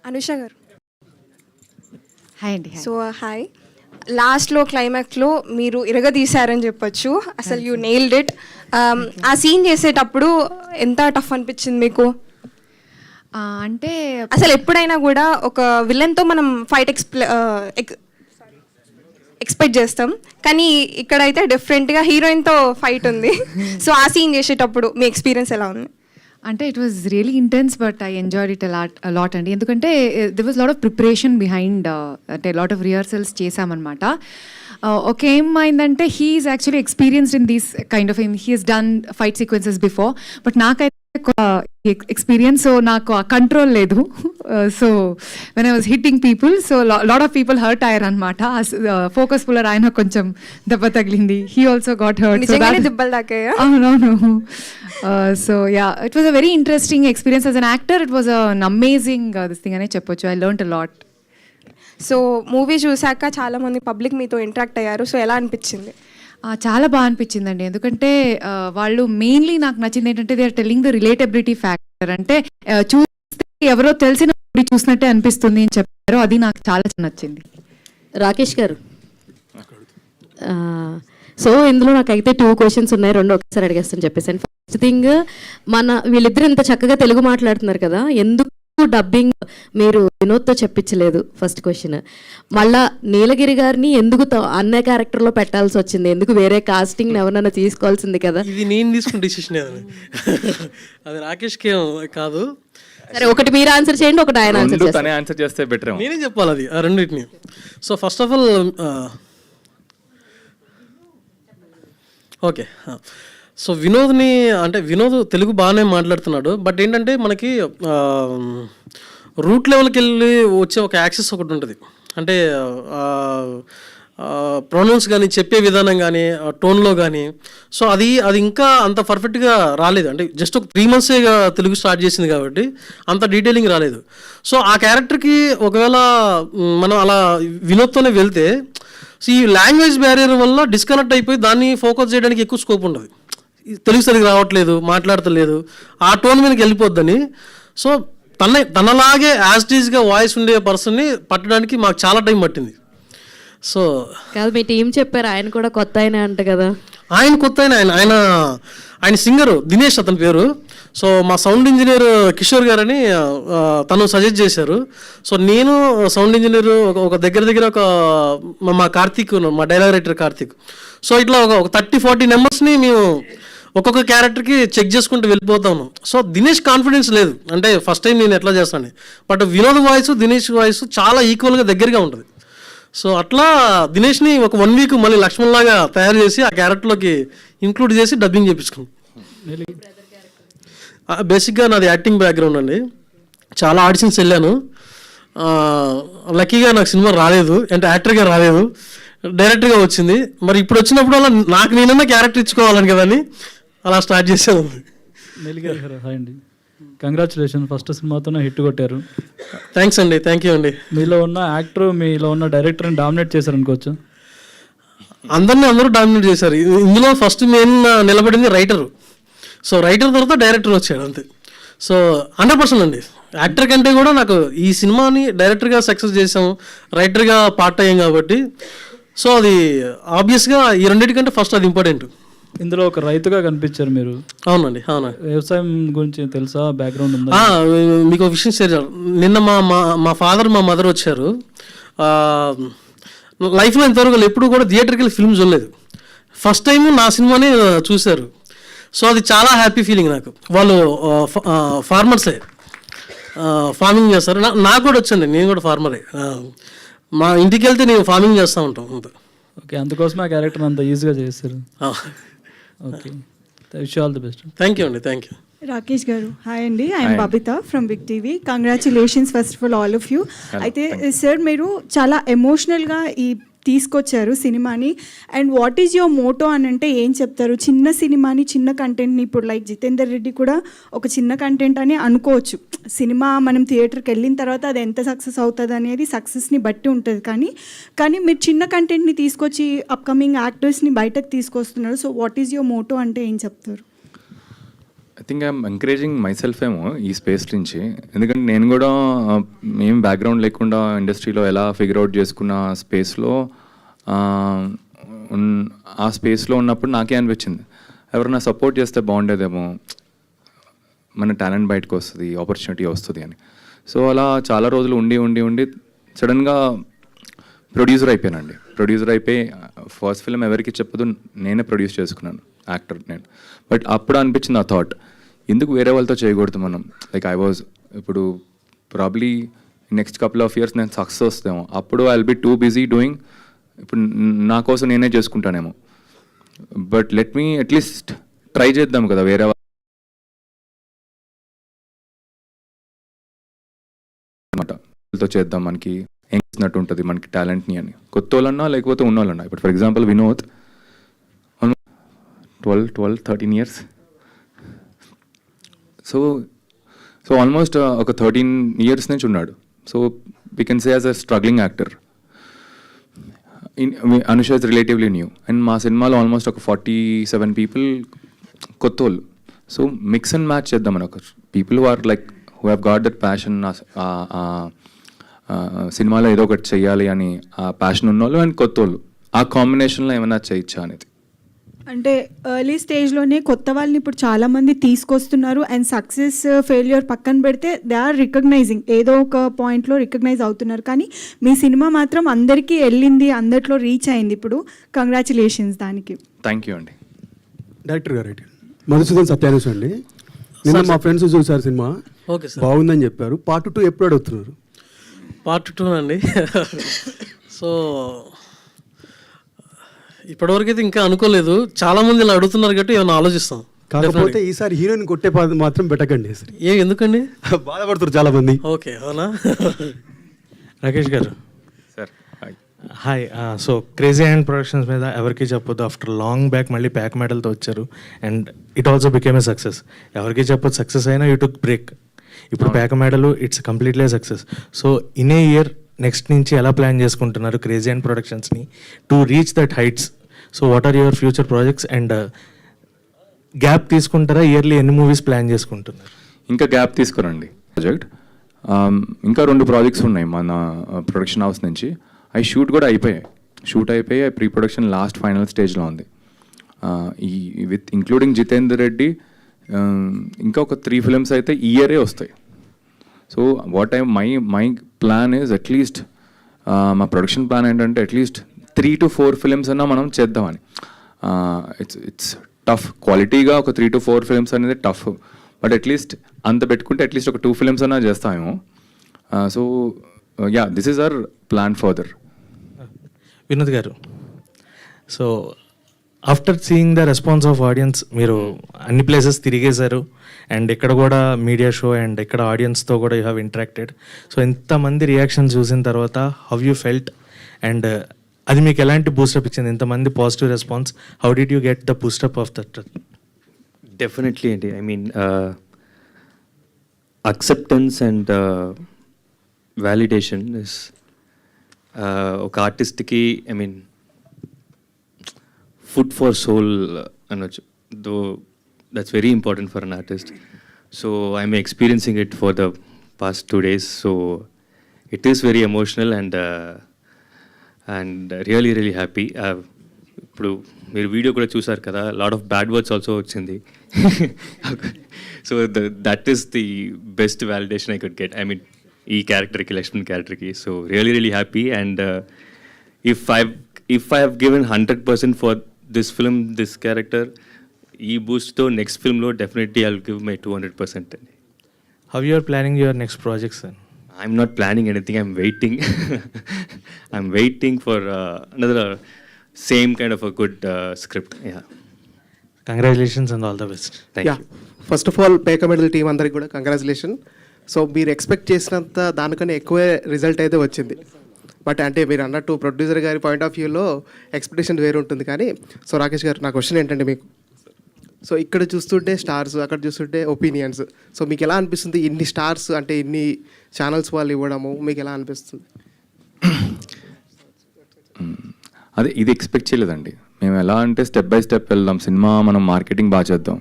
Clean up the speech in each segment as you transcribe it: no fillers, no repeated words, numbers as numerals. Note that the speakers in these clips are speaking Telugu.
అనుష గారు. హాయ్ అండి. So hi. లాస్ట్లో క్లైమాక్స్లో మీరు ఇరగదీశారని చెప్పొచ్చు. అసలు యూ నెయిల్డ్ ఇట్. ఆ సీన్ చేసేటప్పుడు ఎంత టఫ్ అనిపించింది మీకు? అంటే అసలు ఎప్పుడైనా కూడా ఒక విలన్తో మనం ఫైట్ ఎక్స్పెక్ట్ చేస్తాం, కానీ ఇక్కడైతే డిఫరెంట్గా హీరోయిన్తో ఫైట్ ఉంది. సో ఆ సీన్ చేసేటప్పుడు మీ ఎక్స్పీరియన్స్ ఎలా ఉంది? అంటే it was really intense, but I enjoyed it lot అండి. ఎందుకంటే there was lot of preparation behind, అంటే లాట్ ఆఫ్ రిహర్సల్స్ చేశామన్నమాట. ఏమైందంటే he is actually experienced in these kind of he he's done fight sequences before, but నాకైతే ఎక్స్పీరియన్స్, సో నాకు ఆ కంట్రోల్ లేదు. So when I was hitting people, so lot of people hurt అయ్యారు అనమాట. ఫోకస్ పుల్లర్ ఆయన కొంచెం దెబ్బ తగిలింది. He also got hurt. దెబ్బలు దాకాయా? అవునవును. So yeah, it was a very interesting experience. As an actor it was an amazing this thing అనే చెప్పొచ్చు. I learned a lot. So movie చూసాక చాలామంది పబ్లిక్ మీతో ఇంటరాక్ట్ అయ్యారు. సో ఎలా అనిపించింది? చాలా బాగా అనిపించిందండి. ఎందుకంటే వాళ్ళు మెయిన్లీ నాకు నచ్చింది ఏంటంటే they are telling the relatability factor. అంటే చూస్తే ఎవరో తెలిసిన చూసినట్టే అనిపిస్తుంది అని చెప్పారు. అది నాకు చాలా నచ్చింది. రాకేష్ గారు, సో ఇందులో నాకైతే 2 క్వశ్చన్స్ ఉన్నాయి, 2 ఒకసారి అడిగేస్తాను చెప్పేసాను. ఫస్ట్ థింగ్, వీళ్ళిద్దరు ఇంత చక్కగా తెలుగు మాట్లాడుతున్నారు కదా, ఎందుకు డబ్బింగ్ మీరు వినోద్తో చెప్పించలేదు? First question. మళ్ళా నీలగిరి గారిని ఎందుకు అన్న క్యారెక్టర్లో పెట్టాల్సి వచ్చింది? ఎందుకు వేరే కాస్టింగ్ ఎవరైనా తీసుకోవాల్సింది కదా? ఇది నేను తీసుకున్న డిసిషన్ అది రాకేష్కి కాదు. సరే, ఒకటి మీరు ఆన్సర్ చేయండి, ఒకటి ఆయన ఆన్సర్ చేస్తే బెటర్. నేనేం చెప్పాలి అది ఆ రెండింటిని. So first of all okay, so వినోద్ని అంటే వినోద్ తెలుగు బాగానే మాట్లాడుతున్నాడు, బట్ ఏంటంటే మనకి రూట్ లెవెల్కి వెళ్ళి వచ్చే ఒక యాక్సెస్ ఒకటి ఉంటుంది. అంటే ప్రొనౌన్స్ కానీ, చెప్పే విధానం కానీ, టోన్లో కానీ, సో అది ఇంకా అంత పర్ఫెక్ట్గా రాలేదు. అంటే జస్ట్ ఒక 3 months తెలుగు స్టార్ట్ చేసింది కాబట్టి అంత డీటెయిలింగ్ రాలేదు. సో ఆ క్యారెక్టర్కి ఒకవేళ మనం అలా వినోద్తోనే వెళ్తే, సో ఈ లాంగ్వేజ్ బ్యారియర్ వల్ల డిస్కనెక్ట్ అయిపోయి దాన్ని ఫోకస్ చేయడానికి ఎక్కువ స్కోప్ ఉంటుంది. తెలుగు సరిగ్గా రావట్లేదు, మాట్లాడతలేదు, ఆ టోన్ మీదకి వెళ్ళిపోద్దని. సో తనలాగే యాజ్టీజ్గా వాయిస్ ఉండే పర్సన్ని పట్టడానికి మాకు చాలా టైం పట్టింది. సో కాదు, మీ టీం చెప్పారు ఆయన కూడా కొత్త ఆయన అంట కదా? ఆయన కొత్త ఆయన సింగరు దినేష్ అతని పేరు. సో మా సౌండ్ ఇంజనీర్ కిషోర్ గారని తను సజెస్ట్ చేశారు. సో నేను సౌండ్ ఇంజనీర్ ఒక దగ్గర ఒక మా కార్తీక్, మా డైలాగ్ రైటర్ కార్తీక్, సో ఇట్లా ఒక 30-40 నెంబర్స్ని మేము ఒక్కొక్క క్యారెక్టర్కి చెక్ చేసుకుంటూ వెళ్ళిపోతాము. సో దినేష్ కాన్ఫిడెన్స్ లేదు, అంటే ఫస్ట్ టైం నేను ఎట్లా చేస్తాను, but Vinod voice Dinesh voice చాలా ఈక్వల్గా దగ్గరగా ఉంటుంది. సో అట్లా దినేష్ని ఒక 1 week మళ్ళీ లక్ష్మణ్ లాగా తయారు చేసి ఆ క్యారెక్టర్లోకి ఇంక్లూడ్ చేసి డబ్బింగ్ చేయించుకున్నాం. బేసిక్గా నాది యాక్టింగ్ బ్యాక్గ్రౌండ్ అండి. చాలా ఆడిషన్స్ వెళ్ళాను. లక్కీగా నాకు సినిమా రాలేదు, అంటే యాక్టర్గా రాలేదు, డైరెక్టర్గా వచ్చింది. మరి ఇప్పుడు వచ్చినప్పుడు అలా నాకు నేనన్నా క్యారెక్టర్ ఇచ్చుకోవాలని కదని అలా స్టార్ట్ చేసాను. హాయ్ అండి, కంగ్రాచులేషన్, ఫస్ట్ సినిమాతోనే హిట్ కొట్టారు. థ్యాంక్స్ అండి, థ్యాంక్ యూ అండి. మీలో ఉన్న యాక్టర్, మీలో ఉన్న డైరెక్టర్ని డామినేట్ చేశారు అనుకోవచ్చు. అందరూ డామినేట్ చేశారు. ఇందులో ఫస్ట్ మెయిన్ నిలబడింది రైటరు. సో రైటర్ తర్వాత డైరెక్టర్ వచ్చాడు అంతే. సో 100% అండి. యాక్టర్ కంటే కూడా నాకు ఈ సినిమాని డైరెక్టర్గా సక్సెస్ చేసాము, రైటర్గా పార్ట్ అయ్యాం కాబట్టి, సో అది ఆబ్వియస్గా ఈ రెండింటికంటే ఫస్ట్ అది ఇంపార్టెంట్. ఇందులో ఒక రైతుగా కనిపించారు మీరు. అవునండి, అవునా. వ్యవసాయం గురించి తెలుసా, బ్యాక్గ్రౌండ్ ఉందా? మీకు ఒక విషయం షేర్ చేయాలి. నిన్న మా ఫాదర్ మా మదర్ వచ్చారు. లైఫ్లో ఇంతవరకు ఎప్పుడు కూడా థియేటర్కి వెళ్ళి ఫిల్మ్ చూడలేదు. ఫస్ట్ టైం నా సినిమాని చూశారు. సో అది చాలా హ్యాపీ ఫీలింగ్ నాకు. వాళ్ళు ఫార్మర్సే, ఫార్మింగ్ చేస్తారు. నాకు కూడా వచ్చండి, నేను కూడా ఫార్మరే. మా ఇంటికి వెళ్తే నేను ఫార్మింగ్ చేస్తూ ఉంటాం అంత. ఓకే, అందుకోసం ఆ క్యారెక్టర్ అంత ఈజీగా చేస్తారు. Okay, wish all the best. Thank you అండి, థ్యాంక్ యూ. రాకేష్ గారు, హాయ్ అండి, I'm Babitha from big TV. Congratulations first of all of you. అయితే సార్, మీరు చాలా ఎమోషనల్గా తీసుకొచ్చారు సినిమాని. And what is your motto అని అంటే ఏం చెప్తారు? చిన్న సినిమాని, చిన్న కంటెంట్ని, ఇప్పుడు లైక్ జితేందర్ రెడ్డి కూడా ఒక చిన్న కంటెంట్ అని అనుకోవచ్చు. సినిమా మనం థియేటర్కి వెళ్ళిన తర్వాత అది ఎంత సక్సెస్ అవుతుంది అనేది సక్సెస్ని బట్టి ఉంటుంది. కానీ మీరు చిన్న కంటెంట్ని తీసుకొచ్చి అప్కమింగ్ యాక్టర్స్ని బయటకు తీసుకొస్తున్నారు. So what is your Moto అంటే ఏం చెప్తారు? I think I'm encouraging myself ఏమో ఈ స్పేస్ నుంచి. ఎందుకంటే నేను కూడా ఏం బ్యాక్గ్రౌండ్ లేకుండా ఇండస్ట్రీలో ఎలా ఫిగర్ అవుట్ చేసుకున్న స్పేస్లో ఆ స్పేస్లో ఉన్నప్పుడు నాకే అనిపించింది ఎవరైనా సపోర్ట్ చేస్తే బాగుండేదేమో, మన టాలెంట్ బయటకు వస్తుంది, ఆపర్చునిటీ వస్తుంది అని. సో అలా చాలా రోజులు ఉండి సడన్గా ప్రొడ్యూసర్ అయిపోయానండి. ప్రొడ్యూసర్ అయిపోయి ఫస్ట్ ఫిల్మ్ ఎవరికి చెప్పదు, నేనే ప్రొడ్యూస్ చేసుకున్నాను, యాక్టర్ నేను. బట్ అప్పుడు అనిపించింది ఆ థాట్, ఎందుకు వేరే వాళ్ళతో చేయకూడదు మనం. లైక్ ఐ వాజ్ ఇప్పుడు probably next couple of years నేను సక్సెస్ వస్తామో, అప్పుడు I will be too busy doing, ఇప్పుడు నా కోసం నేనే చేసుకుంటానేమో. But let me at least try చేద్దాం కదా వేరే వాళ్ళతో చేద్దాం, మనకి ఏం చేసినట్టు ఉంటుంది మనకి టాలెంట్ని అని. కొత్త వాళ్ళన్నా లేకపోతే ఉన్న వాళ్ళన్నా. ఇప్పుడు for example Vinod 12-13 years. So almost ఒక 13 ఇయర్స్ నుంచి ఉన్నాడు. So we can say as a struggling actor. Anusha is relatively new. And మా సినిమాలో ఆల్మోస్ట్ ఒక 47 పీపుల్ కొత్త వాళ్ళు. సో మిక్స్ అండ్ మ్యాచ్ చేద్దాం అని ఒక people who are like who have got that passion, సినిమాలో ఏదో ఒకటి చెయ్యాలి అని ఆ ప్యాషన్ ఉన్నోళ్ళు అండ్ కొత్త వాళ్ళు, ఆ కాంబినేషన్లో ఏమైనా చేయొచ్చా అనేది. అంటే ఎర్లీ స్టేజ్లోనే కొత్త వాళ్ళని ఇప్పుడు చాలామంది తీసుకొస్తున్నారు. అండ్ సక్సెస్ ఫెయిల్యూర్ పక్కన పెడితే దే ఆర్ రికగ్నైజింగ్, ఏదో ఒక పాయింట్లో రికగ్నైజ్ అవుతున్నారు. కానీ మీ సినిమా మాత్రం అందరికీ వెళ్ళింది, అందరిలో రీచ్ అయింది. ఇప్పుడు కంగ్రాచులేషన్స్ దానికి. థ్యాంక్ యూ అండి. డైరెక్టర్ గారు మధుసూదన్ సత్యానుష్ అండి. నిన్న మా ఫ్రెండ్స్ చూసారు సినిమా, ఓకే సార్, బాగుందని చెప్పారు. పార్ట్ 2 ఎప్పుడు అడుగుతున్నారు? పార్ట్ 2 అండి. సో ఇప్పటివరకు అయితే ఇంకా అనుకోలేదు. చాలా మంది ఇలా అడుగుతున్నారు కాబట్టి ఏమైనా ఆలోచిస్తాం. కాకపోతే ఈసారి హీరోయిన్ కొట్టే పదం మాత్రం పెట్టకండి. ఎందుకండి బాధపడుతారు చాలా మంది. ఓకే, అవునా? Rakesh garu sir hi. So crazy hand productions మీద ఎవరికి చెప్పొద్దు ఆఫ్టర్ లాంగ్ బ్యాక్ మళ్ళీ ప్యాక్ మెడల్తో వచ్చారు. And it also became a success. ఎవరికి చెప్పొద్దు, సక్సెస్ అయినా యూ టుక్ బ్రేక్. ఇప్పుడు pack medal it's completely success. So in a year next నుంచి ఎలా ప్లాన్ చేసుకుంటున్నారు క్రేజీ హ్యాండ్ ప్రొడక్షన్స్ని to reach that heights? So what are your future projects? And gap తీసుకుంటారా? ఇయర్లీ ఎన్ని మూవీస్ ప్లాన్ చేసుకుంటున్నారు? ఇంకా గ్యాప్ తీసుకురండి ప్రాజెక్ట్. ఇంకా 2 ప్రాజెక్ట్స్ ఉన్నాయి మన ప్రొడక్షన్ హౌస్ నుంచి. అవి షూట్ కూడా అయిపోయాయి. ప్రీ ప్రొడక్షన్ లాస్ట్ ఫైనల్ స్టేజ్లో ఉంది. ఈ విత్ ఇంక్లూడింగ్ జితేందర్ రెడ్డి ఇంకా ఒక 3 ఫిల్మ్స్ అయితే ఈ ఇయరే వస్తాయి. So what my plan is at least, మా ప్రొడక్షన్ ప్లాన్ ఏంటంటే అట్లీస్ట్ 3 to 4 ఫిల్మ్స్ అన్నా మనం చేద్దామని. ఇట్స్ టఫ్, క్వాలిటీగా ఒక 3 to 4 ఫిల్మ్స్ అనేది టఫ్. బట్ అట్లీస్ట్ అంత పెట్టుకుంటే అట్లీస్ట్ ఒక 2 ఫిల్మ్స్ అన్నా చేస్తామేమో. So yeah, this is our plan further. Vinod garu, so after seeing the response of audience, మీరు అన్ని ప్లేసెస్ తిరిగేశారు అండ్ ఇక్కడ కూడా మీడియా షో అండ్ ఇక్కడ ఆడియన్స్తో కూడా యూ హ్యావ్ ఇంటరాక్టెడ్. సో ఇంతమంది రియాక్షన్ చూసిన తర్వాత హౌ యూ ఫెల్ట్? అండ్ అది మీకు ఎలాంటి బూస్టప్ ఇచ్చింది? ఇంతమంది positive response, how did you get the boost up of that? Definitely అండి. I mean acceptance and validation is ఒక ఆర్టిస్ట్కి I mean food for soul అనొచ్చు. Though that's very important for an artist. So I'm experiencing it for the past 2 days. So it is very emotional and really happy. ఇప్పుడు మీరు వీడియో కూడా చూసారు కదా, lot of bad words also వచ్చింది. So that is the best validation I could get. I mean ఈ క్యారెక్టర్కి, లక్ష్మణ్ క్యారెక్టర్కి. So really happy. And if I have given 100% for this film, this character, ఈ బూస్ట్తో నెక్స్ట్ ఫిల్మ్లో definitely I will give my 200%. How you are planning your next projects? I'm not planning anything. I'm waiting. I'm waiting for another same kind of a good script. Yeah. Congratulations and all the best. Thank you. First of all పేక మెడల్ టీం అందరికి కూడా కంగ్రాచులేషన్. సో మీరు ఎక్స్పెక్ట్ చేసినంత దానికన్నా ఎక్కువే రిజల్ట్ అయితే వచ్చింది. బట్ అంటే మీరు అన్నట్టు ప్రొడ్యూసర్ గారి పాయింట్ ఆఫ్ వ్యూలో ఎక్స్పెక్టేషన్ వేరు ఉంటుంది. కానీ సో రాకేష్ గారు, నా క్వశ్చన్ ఏంటంటే మీకు, సో ఇక్కడ చూస్తుంటే స్టార్స్, అక్కడ చూస్తుంటే ఒపీనియన్స్. సో మీకు ఎలా అనిపిస్తుంది ఇన్ని స్టార్స్ అంటే ఇన్ని ఛానల్స్ వాళ్ళు ఇవ్వడము మీకు ఎలా అనిపిస్తుంది? అదే ఇది ఎక్స్పెక్ట్ చేయలేదండి మేము. ఎలా అంటే స్టెప్ బై స్టెప్ వెళ్దాం, సినిమా మనం మార్కెటింగ్ బాగా చేద్దాం,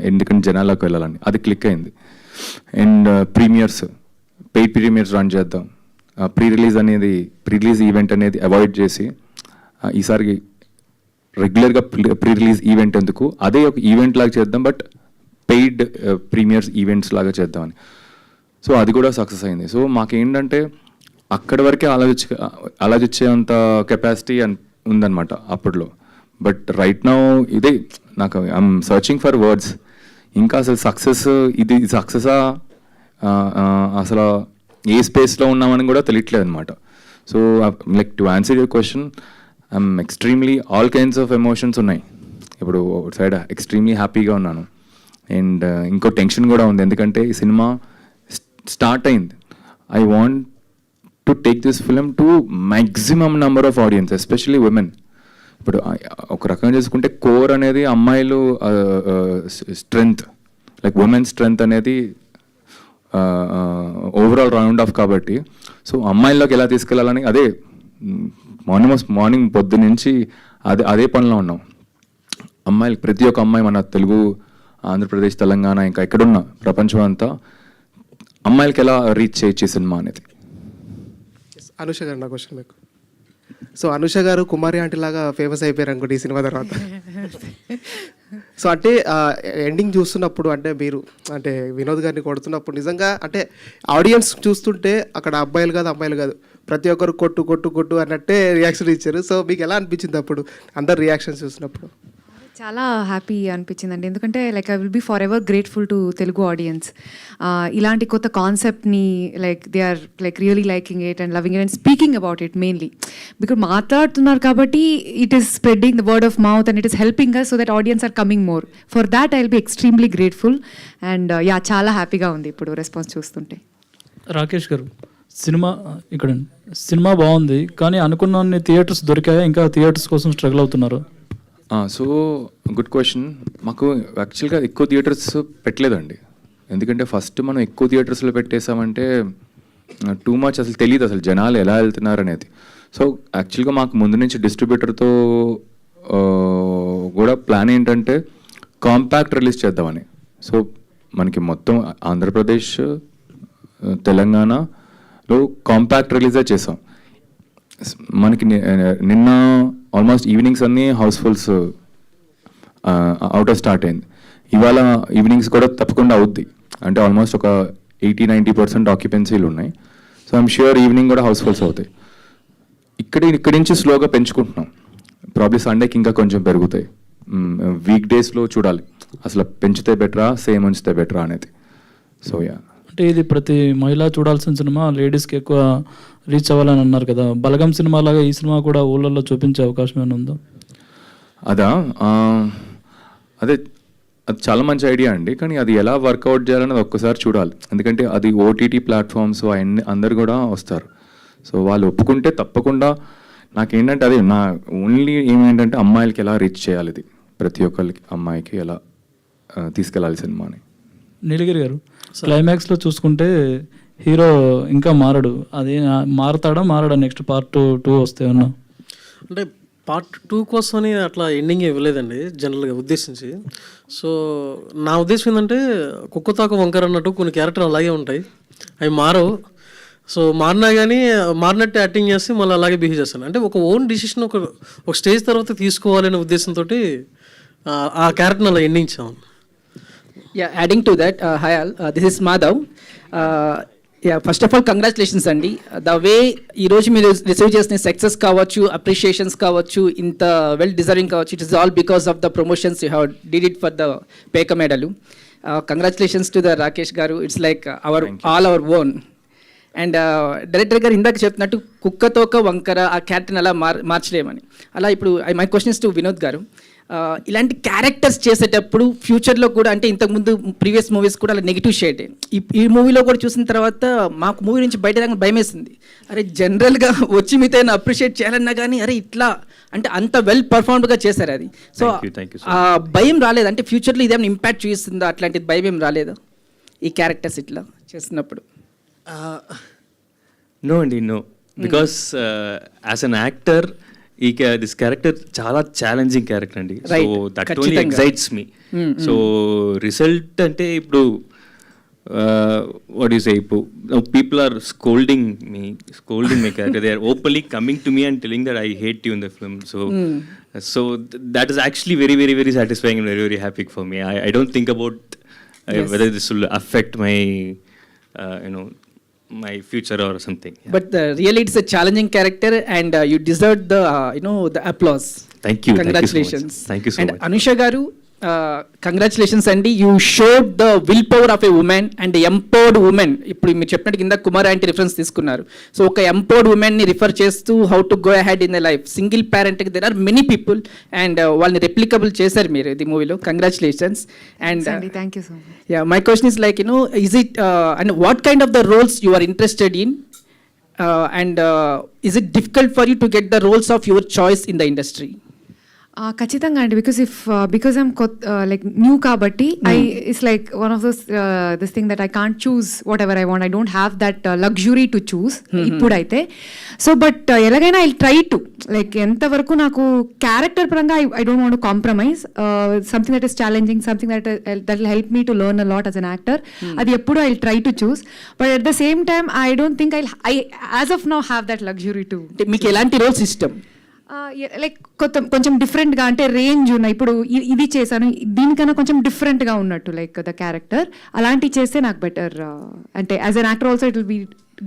ఎందుకంటే జనాలకు వెళ్ళాలని అది క్లిక్ అయింది. And premieres, paid premieres run చేద్దాం, ప్రీ రిలీజ్ ఈవెంట్ అనేది అవాయిడ్ చేసి ఈసారి రెగ్యులర్గా ప్రీ రిలీజ్ ఈవెంట్ ఎందుకు, అదే ఒక ఈవెంట్ లాగా చేద్దాం, బట్ పెయిడ్ ప్రీమియర్స్ ఈవెంట్స్ లాగా చేద్దామని. సో అది కూడా సక్సెస్ అయింది. సో మాకేంటంటే అక్కడి వరకే ఆలోచించేంత కెపాసిటీ ఉందన్నమాట అప్పట్లో. బట్ రైట్ నౌ ఇదే నాకు ఐఎమ్ సర్చింగ్ ఫర్ వర్డ్స్. ఇంకా అసలు ఇది సక్సెసా, అసలు ఏ స్పేస్లో ఉన్నామని కూడా తెలియట్లేదు అనమాట. So like to answer your question, I'm extremely all kinds of emotions ఉన్నాయి. ఇప్పుడు సైడ్ ఎక్స్ట్రీమ్లీ హ్యాపీగా ఉన్నాను, అండ్ ఇంకో టెన్షన్ కూడా ఉంది. ఎందుకంటే ఈ సినిమా స్టార్ట్ అయింది. I want to take this film to maximum number of audience, especially women. ఇప్పుడు ఒక రకంగా చేసుకుంటే కోర్ అనేది అమ్మాయిలు స్ట్రెంగ్త్, లైక్ ఉమెన్ స్ట్రెంగ్త్ అనేది ఓవరాల్ రౌండ్ ఆఫ్ కాబట్టి, సో అమ్మాయిల్లోకి ఎలా తీసుకెళ్ళాలని అదే మార్నింగ్ పొద్దు నుంచి అదే పనిలో ఉన్నాం. అమ్మాయిలు, ప్రతి ఒక్క అమ్మాయి, మన తెలుగు, ఆంధ్రప్రదేశ్, తెలంగాణ, ఇంకా ఎక్కడున్నా ప్రపంచం అంతా అమ్మాయిలకి ఎలా రీచ్ చేయొచ్చు సినిమా అనేది. అనుష గారు, నా క్వశ్చన్ మీకు. సో అనుష గారు కుమారి ఆంటీ లాగా ఫేమస్ అయిపోయారు అనుకోండి ఈ సినిమా తర్వాత. సో అంటే ఎండింగ్ చూస్తున్నప్పుడు, అంటే మీరు అంటే వినోద్ గారిని కొడుతున్నప్పుడు నిజంగా అంటే ఆడియన్స్ చూస్తుంటే అక్కడ అమ్మాయిలు కాదు ప్రతి ఒక్కరు కొట్టు కొట్టు కొట్టు అన్నట్టే రియాక్షన్ ఇచ్చారు. సో మీకు ఎలా అనిపించింది అప్పుడు అందరు రియాక్షన్స్ చూసినప్పుడు? చాలా హ్యాపీ అనిపించిందండి. ఎందుకంటే like I will be forever grateful to Telugu audience. ఇలాంటి కొత్త కాన్సెప్ట్ని like they are like really liking it and loving it and speaking about it mainly. Because మాట్లాడుతున్నారు కాబట్టి it is spreading the word of mouth and it is helping us so that audience are coming more. For that I will be extremely grateful. And చాలా హ్యాపీగా ఉంది ఇప్పుడు రెస్పాన్స్ చూస్తుంటే. రాకేష్ గారు, సినిమా బాగుంది, కానీ అనుకున్న థియేటర్స్ దొరికాయా? ఇంకా థియేటర్స్ కోసం స్ట్రగుల్ అవుతున్నారు? So good question. మాకు యాక్చువల్గా ఎక్కువ థియేటర్స్ పెట్టలేదండి. ఎందుకంటే ఫస్ట్ మనం ఎక్కువ థియేటర్స్లో పెట్టేసామంటే టూ మచ్ అసలు తెలియదు అసలు జనాలు ఎలా వెళ్తున్నారు అనేది. సో యాక్చువల్గా మాకు ముందు నుంచి డిస్ట్రిబ్యూటర్తో కూడా ప్లాన్ ఏంటంటే కాంపాక్ట్ రిలీజ్ చేద్దామని. సో మనకి మొత్తం ఆంధ్రప్రదేశ్, తెలంగాణలో కాంపాక్ట్ రిలీజే చేసాం. మనకి నిన్న ఆల్మోస్ట్ ఈవినింగ్స్ అన్నీ హౌస్ఫుల్స్ అవుట్ ఆఫ్ స్టార్ట్ అయింది. ఇవాళ ఈవినింగ్స్ కూడా తప్పకుండా అవుద్ది. అంటే ఆల్మోస్ట్ ఒక 80-90% ఆక్యుపెన్సీలు ఉన్నాయి. సో ఐఎమ్ ష్యూర్ ఈవినింగ్ కూడా హౌస్ఫుల్స్ అవుతాయి. ఇక్కడి నుంచి స్లోగా పెంచుకుంటున్నాం. ప్రాబ్లీ సండేకి ఇంకా కొంచెం పెరుగుతాయి. వీక్ డేస్లో చూడాలి అసలు పెంచితే బెటరా, సేమ్ ఉంచితే బెటరా అనేది. సో అంటే ఇది ప్రతి మహిళ చూడాల్సిన సినిమా, లేడీస్కి ఎక్కువ రీచ్ అవ్వాలని అన్నారు కదా. బలగం సినిమా లాగా ఈ సినిమా కూడా ఊళ్ళల్లో చూపించే అవకాశం ఏమైనా ఉందా? అది చాలా మంచి ఐడియా అండి. కానీ అది ఎలా వర్కౌట్ చేయాలనేది ఒక్కసారి చూడాలి. ఎందుకంటే అది ఓటీటీ ప్లాట్ఫామ్స్ అవన్నీ అందరు కూడా వస్తారు. సో వాళ్ళు ఒప్పుకుంటే తప్పకుండా. నాకేంటంటే అది నా ఓన్లీ ఏమేంటంటే అమ్మాయిలకి ఎలా రీచ్ చేయాలి, ఇది ప్రతి ఒక్కరికి అమ్మాయికి ఎలా తీసుకెళ్ళాలి సినిమాని. నీలగిరి గారు, క్లైమాక్స్లో చూసుకుంటే హీరో ఇంకా మారడు, అది మారడా నెక్స్ట్ పార్ట్ 2 వస్తే ఉన్నా? అంటే పార్ట్ 2 కోసమని అట్లా ఎండింగ్ ఇవ్వలేదండి జనరల్గా ఉద్దేశించి. సో నా ఉద్దేశం ఏంటంటే కుక్కతాకు వంకర అన్నట్టు కొన్ని క్యారెక్టర్ అలాగే ఉంటాయి, అవి మారవు. సో మారినా కానీ మారినట్టు యాక్టింగ్ చేసి మళ్ళీ అలాగే బిహేవ్ చేస్తాను. అంటే ఒక ఓన్ డిసిషన్ ఒక స్టేజ్ తర్వాత తీసుకోవాలనే ఉద్దేశంతో ఆ క్యారెక్టర్ని అలా ఎండింగ్ ఇచ్చాము. Yeah, adding to that, hi all, this is Madhav. First of all congratulations అండి. ద వే ఈరోజు మీరు రిసీవ్ చేసిన సక్సెస్ కావచ్చు, అప్రిషియేషన్స్ కావచ్చు, ఇంత వెల్ డిజర్వింగ్ కావచ్చు, it is all because of the promotions you have did it for the పేక మెడలు. కంగ్రాచులేషన్స్ టు ద రాకేష్ గారు. It's like all our own. And director గారు ఇందాక చెప్తున్నట్టు కుక్కతోక వంకర ఆ క్యారెక్టర్ని అలా మార్చలేమని. అలా ఇప్పుడు మై క్వశ్చన్స్ టు వినోద్ గారు, ఇలాంటి క్యారెక్టర్స్ చేసేటప్పుడు ఫ్యూచర్లో కూడా, అంటే ఇంతకుముందు ప్రీవియస్ మూవీస్ కూడా అలా నెగిటివ్ షేడ్, ఈ మూవీలో కూడా చూసిన తర్వాత మాకు మూవీ నుంచి బయట రాగానే భయం వేసింది. అరే జనరల్గా వచ్చి మీతో అప్రిషియేట్ చేయాలన్నా కానీ అరే ఇట్లా అంటే అంత వెల్ పర్ఫార్మ్డ్గా చేశారు అది. సో ఆ భయం రాలేదు, అంటే ఫ్యూచర్లో ఇదేమైనా ఇంపాక్ట్ చూపిస్తుందా, అట్లాంటి భయం ఏం రాలేదా ఈ క్యారెక్టర్స్ ఇట్లా చేస్తున్నప్పుడు? నో అండి, no. Because as an actor this character చాలా ఛాలెంజింగ్ క్యారెక్టర్ అండి. So Right. దట్ ఓన్లీ ఖచ్చితంగా. Excites me. సో రిజల్ట్ అంటే ఇప్పుడు వాట్ యు సే, ఇప్పుడు people are scolding my character. They are openly coming to me and telling that I hate you in the film. So that is actually very very very satisfying and very very happy for me. I don't think about whether this will affect my my future or something. Yeah. But really, it's a challenging character, and you deserve the the applause. Thank you. Congratulations. Thank you so And much. Anusha garu, congratulations అండి. You showed the will power of a women and empowered women. ఇప్పుడు మీరు చెప్పినట్టు కింద కుమార్ ఆంటీ రిఫరెన్స్ తీసుకున్నారు. సో ఒక ఎంపవర్డ్ ఉమెన్ని రిఫర్ చేస్తూ how to go ahead in the life. Single పేరెంట్కి there are many people and వాళ్ళని రెప్లికబుల్ చేశారు మీరు ఇది మూవీలో. Congratulations. And thank you so much. yeah, my question is like, is it and what kind of the roles you are interested in, and is it difficult for you to get the roles of your choice in the industry? ఖచ్చితంగా అండి, బికాస్ ఐమ్ లైక్ న్యూ కాబట్టి it's like one of this thing that I can't choose what ever I want. I don't have that luxury to choose ఇప్పుడైతే. సో బట్ ఎలాగైనా ఐ ట్రై టు లైక్ ఎంతవరకు నాకు క్యారెక్టర్ పరంగా I don't want compromise. Something that is challenging, something that will help me to learn a lot as an actor, అది ఎప్పుడు I try to choose. But at the same time I don't think I as of now have that luxury to. మీకు ఎలాంటి రోల్స్ ఇష్టం? లైక్ కొంచెం డిఫరెంట్గా, అంటే రేంజ్ ఉన్నాయి. ఇప్పుడు ఇది చేశాను, దీనికన్నా కొంచెం డిఫరెంట్గా ఉన్నట్టు లైక్ ద క్యారెక్టర్ అలాంటివి చేస్తే నాకు బెటర్. అంటే as an actor also it will be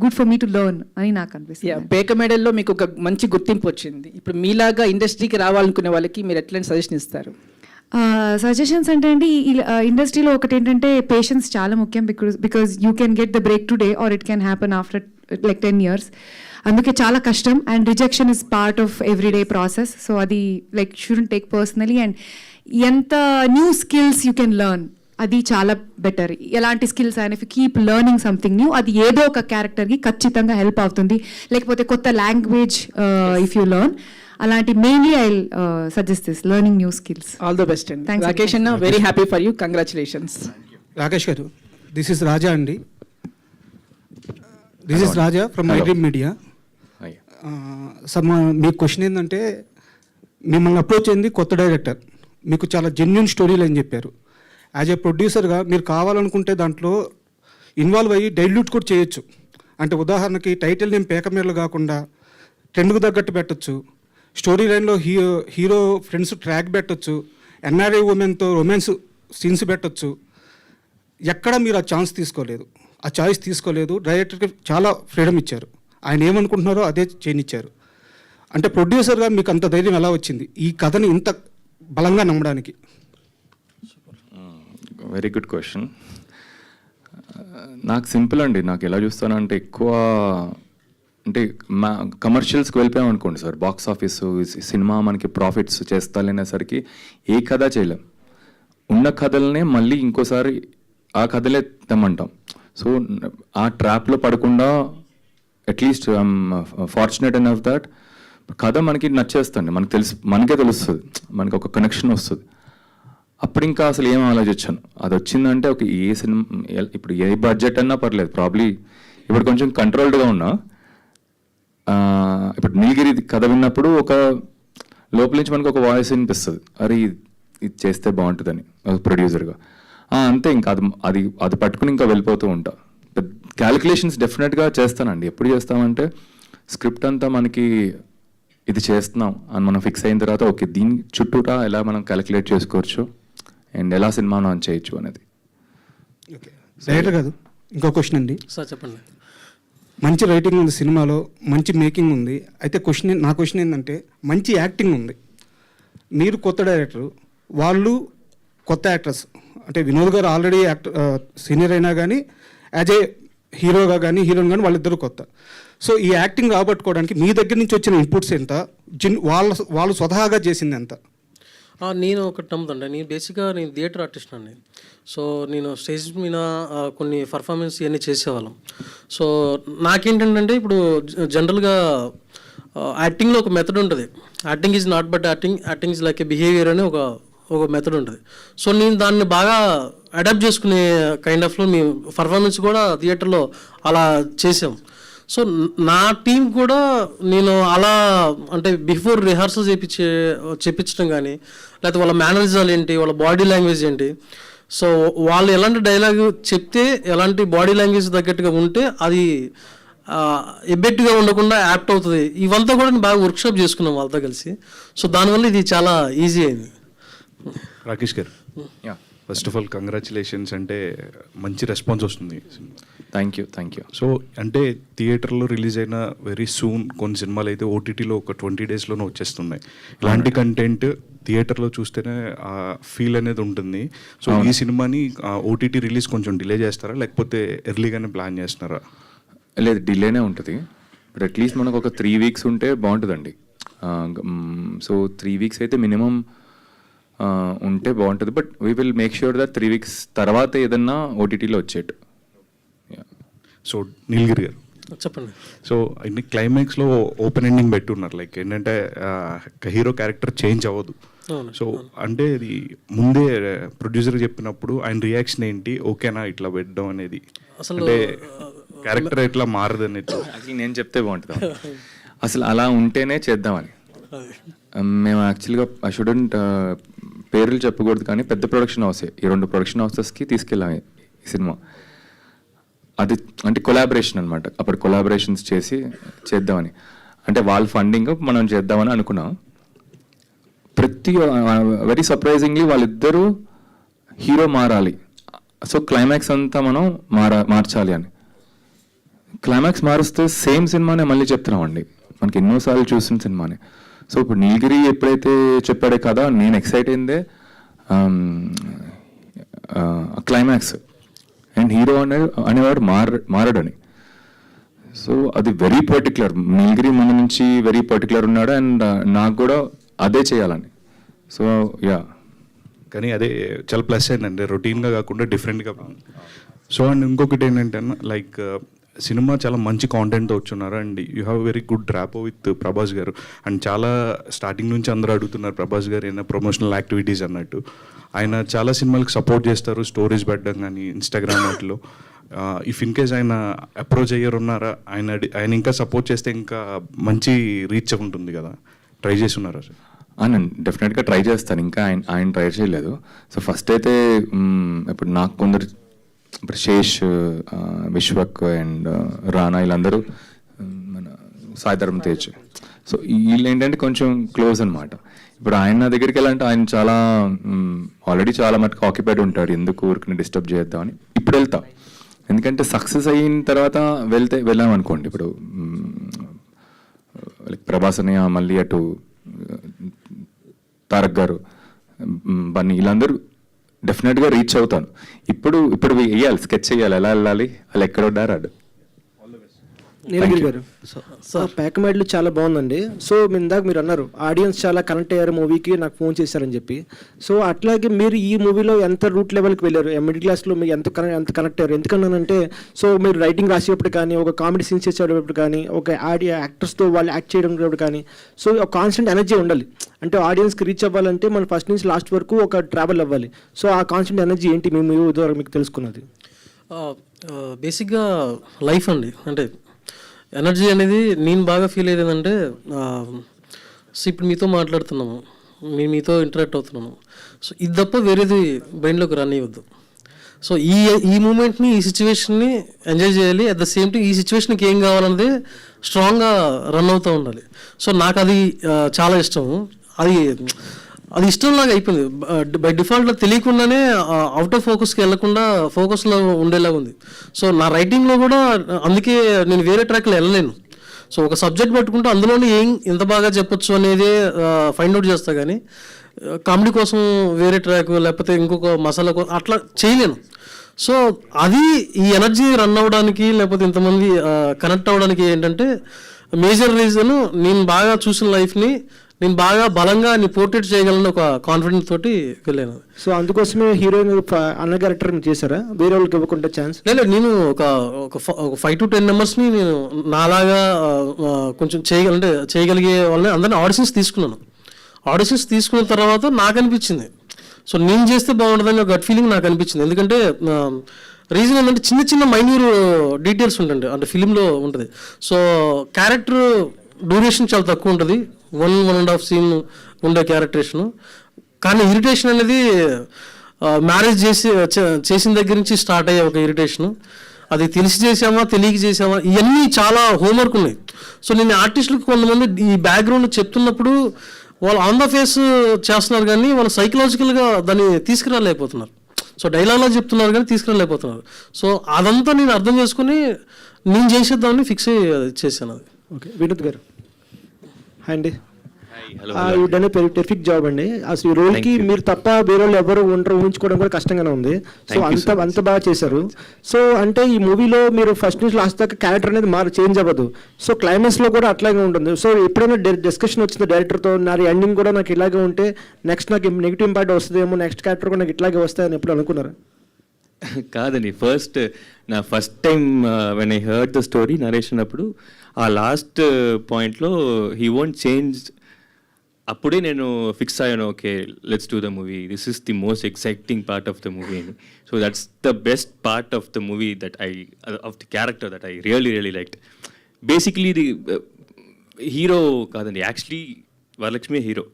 good for me to learn అని నాకు అనిపిస్తుంది. పేక మెడల్లో మీకు ఒక మంచి గుర్తింపు వచ్చింది. ఇప్పుడు మీలాగా ఇండస్ట్రీకి రావాలనుకునే వాళ్ళకి మీరు ఎట్లాంటి సజెషన్ ఇస్తారు? సజెషన్స్ అంటే అండి, ఇండస్ట్రీలో ఒకటి ఏంటంటే పేషెన్స్ చాలా ముఖ్యం. Because you can get the break today or it can happen after like 10 years. అందుకే చాలా కష్టం. And rejection is part of everyday process. So అది like shouldn't take personally. And ఎంత new skills you can learn, అది చాలా బెటర్. ఎలాంటి స్కిల్స్ అయినా if you keep learning something new, అది ఏదో ఒక క్యారెక్టర్కి ఖచ్చితంగా హెల్ప్ అవుతుంది. లేకపోతే కొత్త లాంగ్వేజ్ ఇఫ్ యూ లెర్న్, అలాంటి mainly I suggest this learning new skills. All the best అండి. రాకేష్ అన్న, very happy for you. Congratulations. Rakesh గారు, దిస్ ఇస్ రాజా అండి. This is Raja from my dream media. Sir me question ఏంటంటే, మిమ్మల్ని అప్రోచ్ అయింది కొత్త డైరెక్టర్, మీకు చాలా జెన్యున్ స్టోరీలు అని చెప్పారు. యాజ్ ఏ ప్రొడ్యూసర్గా మీరు కావాలనుకుంటే దాంట్లో ఇన్వాల్వ్ అయ్యి డైల్యూట్ కూడా చేయొచ్చు. అంటే ఉదాహరణకి టైటిల్ నేమ్ పేకమేర్లు కాకుండా ట్రెండ్కు తగ్గట్టు పెట్టచ్చు. స్టోరీ లైన్లో హీరో ఫ్రెండ్స్ ట్రాక్ పెట్టచ్చు. ఎన్ఆర్ఐ ఉమెన్తో రొమాన్స్ సీన్స్ పెట్టచ్చు. ఎక్కడ మీరు ఆ ఛాన్స్ తీసుకోలేదు, ఆ చాయిస్ తీసుకోలేదు. డైరెక్టర్కి చాలా ఫ్రీడమ్ ఇచ్చారు. ఆయన ఏమనుకుంటున్నారో అదే చేయనిచ్చారు. అంటే ప్రొడ్యూసర్గా మీకు అంత ధైర్యం ఎలా వచ్చింది ఈ కథని ఇంత బలంగా నమ్మడానికి? Very good question. నాకు సింపుల్ అండి. నాకు ఎలా చూస్తానంటే, ఎక్కువ అంటే కమర్షియల్స్కి వెళ్ళిపోయాం అనుకోండి సార్, బాక్స్ ఆఫీసు సినిమా మనకి ప్రాఫిట్స్ చేస్తాలనేసరికి ఏ కథ చేయలేం. ఉన్న కథలనే మళ్ళీ ఇంకోసారి ఆ కథలే తెమ్మంటాం. సో ఆ ట్రాప్లో పడకుండా at least I'm fortunate enough that కథ మనకి నచ్చేస్తుంది, మనకే తెలుస్తుంది, మనకి ఒక కనెక్షన్ వస్తుంది. అప్పుడు ఇంకా అసలు ఏం ఆలోచించాను, అది వచ్చిందంటే ఒక ఏ సినిమా ఇప్పుడు ఏ బడ్జెట్ అన్నా పర్లేదు. ప్రాబ్లీ ఇప్పుడు కొంచెం కంట్రోల్డ్గా ఉన్నా. ఇప్పుడు నీలగిరి కథ విన్నప్పుడు ఒక లోపల నుంచి మనకు ఒక వాయిస్ వినిపిస్తుంది, అరే ఇది చేస్తే బాగుంటుందని ప్రొడ్యూసర్గా. అంతే, ఇంకా అది పట్టుకుని ఇంకా వెళ్ళిపోతూ ఉంటా. క్యాలిక్యులేషన్స్ డెఫినెట్గా చేస్తానండి. ఎప్పుడు చేస్తామంటే, స్క్రిప్ట్ అంతా మనకి ఇది చేస్తున్నాం అని మనం ఫిక్స్ అయిన తర్వాత ఓకే దీని చుట్టూరా ఎలా మనం క్యాలిక్యులేట్ చేసుకోవచ్చు అండ్ ఎలా సినిమా ఆన్ చేయొచ్చు అనేది. ఓకే, డైరెక్టర్ కాదు, ఇంకో క్వశ్చన్ అండి. సార్ చెప్పండి. మంచి రైటింగ్ ఉంది సినిమాలో, మంచి మేకింగ్ ఉంది. అయితే నా క్వశ్చన్ ఏంటంటే, మంచి యాక్టింగ్ ఉంది. మీరు కొత్త డైరెక్టర్, వాళ్ళు కొత్త యాక్టర్స్. అంటే వినోద్ గారు ఆల్రెడీ సీనియర్ అయినా కానీ యాజ్ ఏ హీరోగా కానీ హీరోయిన్ కానీ వాళ్ళిద్దరూ కొత్త. సో ఈ యాక్టింగ్ రాబట్టుకోవడానికి మీ దగ్గర నుంచి వచ్చిన ఇన్పుట్స్ ఎంత, వాళ్ళు స్వతహాగా చేసింది ఎంత? నేను ఒకటి నమ్ముతుండే, నేను బేసిక్గా నేను థియేటర్ ఆర్టిస్ట్ అండి. సో నేను స్టేజ్ మీద కొన్ని పర్ఫార్మెన్స్ ఇవన్నీ చేసేవాళ్ళం. సో నాకేంటంటే, ఇప్పుడు జనరల్గా యాక్టింగ్లో ఒక మెథడ్ ఉంటుంది. Acting is not but acting is like A behaviour అని ఒక మెథడ్ ఉంటుంది. సో నేను దాన్ని బాగా అడాప్ట్ చేసుకునే కైండ్ ఆఫ్లో మేము పర్ఫార్మెన్స్ కూడా థియేటర్లో అలా చేసాం. సో నా టీం కూడా నేను అలా అంటే బిఫోర్ రిహార్సల్ చేపించడం కానీ, లేకపోతే వాళ్ళ మేనరిజాలు ఏంటి, వాళ్ళ బాడీ లాంగ్వేజ్ ఏంటి, సో వాళ్ళు ఎలాంటి డైలాగ్ చెప్తే ఎలాంటి బాడీ లాంగ్వేజ్ తగ్గట్టుగా ఉంటే అది ఎబ్బెట్టుగా ఉండకుండా యాప్ట్ అవుతుంది. ఇవంతా కూడా నేను బాగా వర్క్షాప్ చేసుకున్నాం వాళ్ళతో కలిసి. సో దానివల్ల ఇది చాలా ఈజీ అయింది. రాకేష్ గారు, ఫస్ట్ ఆఫ్ ఆల్ కంగ్రాచులేషన్స్. అంటే మంచి రెస్పాన్స్ వస్తుంది. Thank you. సో అంటే థియేటర్లో రిలీజ్ అయిన వెరీ సూన్ కొన్ని సినిమాలు అయితే ఓటీటీలో ఒక 20 daysలోనే వచ్చేస్తున్నాయి. ఇలాంటి కంటెంట్ థియేటర్లో చూస్తేనే ఆ ఫీల్ అనేది ఉంటుంది. సో ఈ సినిమాని ఓటీటీ రిలీజ్ కొంచెం డిలే చేస్తారా, లేకపోతే ఎర్లీగానే ప్లాన్ చేస్తున్నారా? లేదు, డిలేనే ఉంటుంది. బట్ అట్లీస్ట్ మనకు ఒక 3 weeks ఉంటే బాగుంటుందండి. సో 3 weeks అయితే మినిమం ఉంటే బాగుంటుంది. But we will make sure that 3 weeks తర్వాత ఏదన్నా ఓటీటీలో వచ్చేట్టు. సో నీలగిరి గారు చెప్పండి. సో ఇన్ని క్లైమాక్స్లో ఓపెన్ ఎండింగ్ పెట్టున్నారు. లైక్ ఏంటంటే హీరో క్యారెక్టర్ చేంజ్ అవ్వదు. సో అంటే ఇది ముందే ప్రొడ్యూసర్ చెప్పినప్పుడు ఆయన రియాక్షన్ ఏంటి, ఓకేనా ఇట్లా పెట్టడం అనేది? అంటే క్యారెక్టర్ ఎట్లా మారదు అనేది యాక్చువల్లీ నేను చెప్తే బాగుంటుంది. అసలు అలా ఉంటేనే చేద్దామని మేము యాక్చువల్గా ఐ షుడెంట్ పేర్లు చెప్పకూడదు, కానీ పెద్ద ప్రొడక్షన్ హౌసే, ఈ 2 ప్రొడక్షన్ హౌసెస్కి తీసుకెళ్ళాము ఈ సినిమా. అది అంటే కొలాబరేషన్ అనమాట. అప్పుడు కొలాబరేషన్స్ చేద్దామని, అంటే వాళ్ళ ఫండింగ్ మనం చేద్దామని అనుకున్నాం. వెరీ సర్ప్రైజింగ్లీ వాళ్ళిద్దరూ హీరో మారాలి. సో క్లైమాక్స్ అంతా మనం మార్చాలి అని. క్లైమాక్స్ మారుస్తే సేమ్ సినిమానే మళ్ళీ చెప్తున్నామండి, మనకి ఎన్నోసార్లు చూసిన సినిమానే. సో ఇప్పుడు నీలగిరి ఎప్పుడైతే చెప్పాడే కదా, నేను ఎక్సైట్ అయిందే క్లైమాక్స్ అండ్ హీరో అనేవాడు మారడని. సో అది వెరీ పర్టికులర్. నీలగిరి ముందు నుంచి వెరీ పర్టికులర్ ఉన్నాడు అండ్ నాకు కూడా అదే చేయాలని. సో కానీ అదే చాలా ప్లస్ అయిందండి, రొటీన్గా కాకుండా డిఫరెంట్గా. సో అండ్ ఇంకొకటి ఏంటంటే లైక్ సినిమా చాలా మంచి కాంటెంట్ వచ్చున్నారు and you have very good rapport with Prabhas garu. And చాలా స్టార్టింగ్ నుంచి అందరూ అడుగుతున్నారు ప్రభాస్ గారు ఏమైనా ప్రమోషనల్ యాక్టివిటీస్ అన్నట్టు. ఆయన చాలా సినిమాలకు సపోర్ట్ చేస్తారు, స్టోరీస్ పెట్టడం కానీ ఇన్స్టాగ్రామ్ వాటిలో. ఇఫ్ ఇన్ కేస్ ఆయన అప్రోచ్ అయ్యారున్నారా, ఆయన ఇంకా సపోర్ట్ చేస్తే ఇంకా మంచి రీచ్ ఉంటుంది కదా, ట్రై చేస్తున్నారా సార్? నేను డెఫినెట్గా ట్రై చేస్తాను. ఇంకా ఆయన ట్రై చేయలేదు. సో ఫస్ట్ అయితే ఇప్పుడు నాకు కొందరు, ఇప్పుడు శేష్, విశ్వక్ అండ్ రానా వీళ్ళందరూ, మన సాయిధరం తేజ్, సో వీళ్ళు ఏంటంటే కొంచెం క్లోజ్ అనమాట. ఇప్పుడు ఆయన దగ్గరికి వెళ్ళాలంటే ఆయన చాలా ఆల్రెడీ చాలా మటుకు ఆక్యుపైడ్ ఉంటాడు, ఎందుకు ఊరికి డిస్టర్బ్ చేద్దామని ఇప్పుడు వెళ్తా. ఎందుకంటే సక్సెస్ అయిన తర్వాత వెళ్ళామనుకోండి, ఇప్పుడు ప్రభాస్ అని మళ్ళీ అటు తారక్ గారు, బన్నీ వీళ్ళందరూ డెఫినెట్గా రీచ్ అవుతాను. ఇప్పుడు వేయాలి, స్కెచ్ చేయాలి, ఎలా వెళ్ళాలి, వాళ్ళు ఎక్కడ ఉన్నారాడు. నీలగిరి గారు, ప్యాకమేడ్లు చాలా బాగుందండి. సో ఇందాక మీరు అన్నారు ఆడియన్స్ చాలా కనెక్ట్ అయ్యారు మూవీకి, నాకు ఫోన్ చేశారని చెప్పి. సో అట్లాగే మీరు ఈ మూవీలో ఎంత రూట్ లెవెల్కి వెళ్ళారు, మిడిల్ క్లాస్లో మీరు ఎంత కనెక్ట్ అయ్యారు? ఎందుకన్నానంటే సో మీరు రైటింగ్ రాసేటప్పుడు కానీ, ఒక కామెడీ సీన్స్ చేసేటప్పుడు కానీ, ఒక యాక్టర్స్తో వాళ్ళు యాక్ట్ చేయడం కానీ, సో ఒక కాన్స్టెంట్ ఎనర్జీ ఉండాలి. అంటే ఆడియన్స్కి రీచ్ అవ్వాలంటే మనం ఫస్ట్ నుంచి లాస్ట్ వరకు ఒక ట్రావెల్ అవ్వాలి. సో ఆ కాన్స్టెంట్ ఎనర్జీ ఏంటి మీ మూవీ ద్వారా మీకు తెలుసుకున్నది? బేసిక్గా లైఫ్ అండి. అంటే ఎనర్జీ అనేది నేను బాగా ఫీల్ అయ్యేది ఏంటంటే, సో ఇప్పుడు మీతో మాట్లాడుతున్నాము, మీతో ఇంటరాక్ట్ అవుతున్నాము. సో ఇది తప్ప వేరేది మైండ్లోకి రన్ అయ్యవద్దు. సో ఈ మూమెంట్ని, ఈ సిచ్యువేషన్ని ఎంజాయ్ చేయాలి. అట్ ద సేమ్ టైం ఈ సిచ్యువేషన్కి ఏం కావాలన్నది స్ట్రాంగ్గా రన్ అవుతూ ఉండాలి. సో నాకు అది చాలా ఇష్టము. అది ఇష్టంలాగా అయిపోయింది. బై డిఫాల్ట్లో తెలియకుండానే అవుట్ ఆఫ్ ఫోకస్కి వెళ్లకుండా ఫోకస్లో ఉండేలాగా ఉంది. సో నా రైటింగ్లో కూడా అందుకే నేను వేరే ట్రాక్లో వెళ్ళలేను. సో ఒక సబ్జెక్ట్ పట్టుకుంటే అందులోనే ఎంత బాగా చెప్పొచ్చు అనేది ఫైండ్ అవుట్ చేస్తా, కానీ కామెడీ కోసం వేరే ట్రాక్ లేకపోతే ఇంకొక మసాలా కోసం అట్లా చేయలేను. సో అది ఈ ఎనర్జీ రన్ అవ్వడానికి లేకపోతే ఇంతమంది కనెక్ట్ అవ్వడానికి ఏంటంటే మేజర్ రీజన్, నేను బాగా చూసిన లైఫ్ని నేను బాగా బలంగా పోర్ట్రేట్ చేయగలను ఒక కాన్ఫిడెన్స్ తోటి వెళ్ళాను. సో అందుకోసమే హీరోయిన్ అన్న క్యారెక్టర్ చేశారా, వేరే వాళ్ళకి ఇవ్వకుండా ఛాన్స్? లేదు, నేను ఒక 5 to 10 మెంబర్స్ని నేను నాలాగా కొంచెం చేయగలిగే వాళ్ళని అందరినీ ఆడిషన్స్ తీసుకున్నాను. ఆడిషన్స్ తీసుకున్న తర్వాత నాకు అనిపించింది, సో నేను చేస్తే బాగుంటుందని ఒక గట్ ఫీలింగ్ నాకు అనిపించింది. ఎందుకంటే రీజన్ ఏంటంటే చిన్న చిన్న మైన్యూర్ డీటెయిల్స్ ఉంటుంది అంటే ఫిలింలో ఉంటుంది. సో క్యారెక్టర్ డ్యూరేషన్ చాలా తక్కువ ఉంటుంది, 1.5 సీన్ ఉండే క్యారెక్టరేషను. కానీ ఇరిటేషన్ అనేది మ్యారేజ్ చేసిన దగ్గర నుంచి స్టార్ట్ అయ్యే ఒక ఇరిటేషను. అది తెలిసి చేసామా తెలియక చేసామా ఇవన్నీ చాలా హోంవర్క్ ఉన్నాయి. సో నేను ఆర్టిస్టులకు కొంతమంది ఈ బ్యాక్గ్రౌండ్ చెప్తున్నప్పుడు వాళ్ళు ఆన్ ద ఫేస్ చేస్తున్నారు కానీ వాళ్ళు సైకలాజికల్గా దాన్ని తీసుకురాలేకపోతున్నారు. సో డైలాగ్లో చెప్తున్నారు కానీ తీసుకురాలేకపోతున్నారు. సో అదంతా నేను అర్థం చేసుకుని నేను చేసేద్దామని ఫిక్స్ అయ్యి చేశాను అది. ఓకే, వినోద్ గారు హాయ్ అండి. You done a terrific job అండి. అసలు ఈ రోల్కి మీరు తప్ప వేరే వాళ్ళు ఎవరు ఉండరు, ఊహించుకోవడం కూడా కష్టంగానే ఉంది. సో అంత బాగా చేశారు. సో అంటే ఈ మూవీలో మీరు ఫస్ట్ నుంచి లాస్ట్ దాకా క్యారెక్టర్ అనేది చేంజ్ అవ్వదు. సో క్లైమాక్స్లో కూడా అట్లాగే ఉంటుంది. సో ఎప్పుడైనా డిస్కషన్ వచ్చింది డైరెక్టర్తో, నా ఎండింగ్ కూడా నాకు ఇలాగే ఉంటే నెక్స్ట్ నాకు నెగిటివ్ ఇంపాక్ట్ వస్తుందేమో, నెక్స్ట్ క్యారెక్టర్ కూడా నాకు ఇట్లాగే వస్తాయని ఎప్పుడు అనుకున్నారు? కాదండి, నా first time when I heard the story narration అప్పుడు ఆ లాస్ట్ పాయింట్లో హీ వోంట్ చేంజ్, అప్పుడే నేను ఫిక్స్ అయ్యాను, okay let's do the movie, this is the most exciting part of the movie అని. So that's the best part of the movie that of the character that I really liked. Basically the hero కాదండి, actually Varalakshmi hero,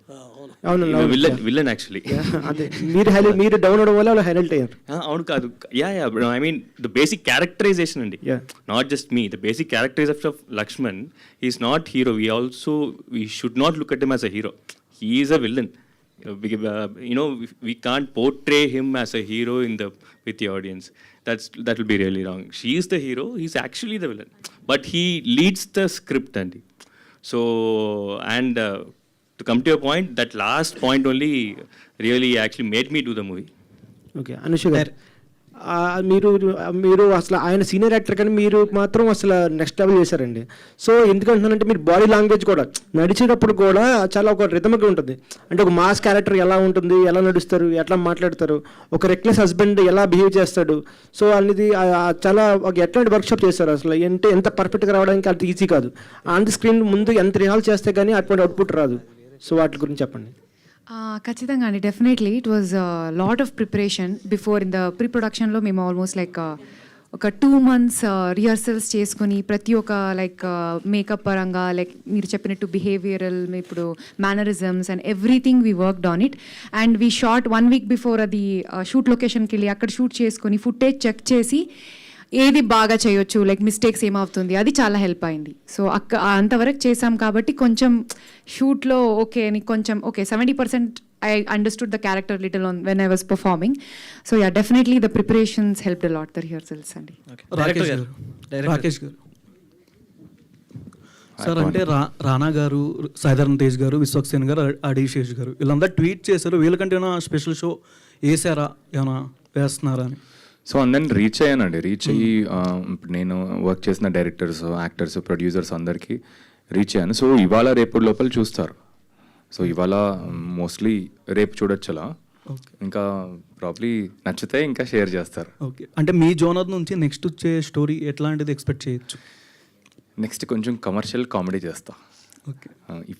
villain actually. మీరు డౌన్ అవడం వల్ల హైలైట్ అయ్యారు. అవును కాదు, I mean the basic characterization అండి, not just me, the basic characterization of Lakshman. He's not hero, we should not look at him as a hero, he is a villain. We can't portray him as a hero with the audience. That will be really wrong. She is the hero, he's actually the villain, but he leads the script andy. So and to come to your point, that last point only really actually made me do the movie. Okay, Anusha గారు మీరు అసలు ఆయన సీనియర్ యాక్టర్ కానీ మీరు మాత్రం అసలు నెక్స్ట్ లెవెల్ చేశారండి. సో ఎందుకంటున్నానంటే మీరు బాడీ లాంగ్వేజ్ కూడా నడిచేటప్పుడు కూడా చాలా ఒక రిథమిక్గా ఉంటుంది. అంటే ఒక మాస్ క్యారెక్టర్ ఎలా ఉంటుంది, ఎలా నడుస్తారు, ఎట్లా మాట్లాడతారు, ఒక రెక్లెస్ హస్బెండ్ ఎలా బిహేవ్ చేస్తాడు, సో అనేది చాలా ఒక ఎట్లాంటి వర్క్షాప్ చేస్తారు అసలు. అంటే ఎంత పర్ఫెక్ట్గా రావడానికి అంత ఈజీ కాదు. ఆన్ ది స్క్రీన్ ముందు ఎంత రిహాల్ చేస్తే కానీ అటువంటి అవుట్పుట్ రాదు. సో వాటి గురించి చెప్పండి. ఖచ్చితంగా అండి, definitely it was lot of preparation before. In the pre ప్రొడక్షన్లో మేము ఆల్మోస్ట్ లైక్ ఒక 2 months రిహర్సల్స్ చేసుకొని ప్రతి ఒక్క లైక్ మేకప్ పరంగా, లైక్ మీరు చెప్పినట్టు బిహేవియరల్, ఇప్పుడు mannerisms and everything we worked on it. And we short 1 week before అది షూట్ లొకేషన్కి వెళ్ళి అక్కడ షూట్ చేసుకొని ఫుటేజ్ చెక్ చేసి ఏది బాగా చేయొచ్చు, లైక్ మిస్టేక్స్ ఏమవుతుంది, అది చాలా హెల్ప్ అయింది. సో అంతవరకు చేసాం కాబట్టి కొంచెం షూట్లో ఓకే అని కొంచెం okay 70% I understood the character little on when I was performing. So yeah, definitely the preparations helped a lot, the rehearsals అండి. రాకేష్ గారు సార్, అంటే రానా గారు, సాయిధరమ్ తేజ్ గారు, విశ్వక్సేన్ గారు, అడిశేష్ గారు వీళ్ళందరూ ట్వీట్ చేశారు, వీళ్ళకంటే ఏమైనా స్పెషల్ షో వేసారా, ఏమైనా వేస్తున్నారా అని. సో అందరిని రీచ్ అయ్యానండి. రీచ్ అయ్యి నేను వర్క్ చేసిన డైరెక్టర్స్, యాక్టర్స్, ప్రొడ్యూసర్స్ అందరికీ రీచ్ అయ్యాను. సో ఇవాళ రేపు లోపల చూస్తారు. సో ఇవాళ మోస్ట్లీ రేపు చూడొచ్చు అలా, ఇంకా ప్రాబ్లీ నచ్చితే ఇంకా షేర్ చేస్తారు. ఓకే, అంటే మీ జోనర్ నుంచి నెక్స్ట్ వచ్చే స్టోరీ ఎట్లాంటిది ఎక్స్పెక్ట్ చేయొచ్చు? నెక్స్ట్ కొంచెం కమర్షియల్ కామెడీ చేస్తా. ఓకే,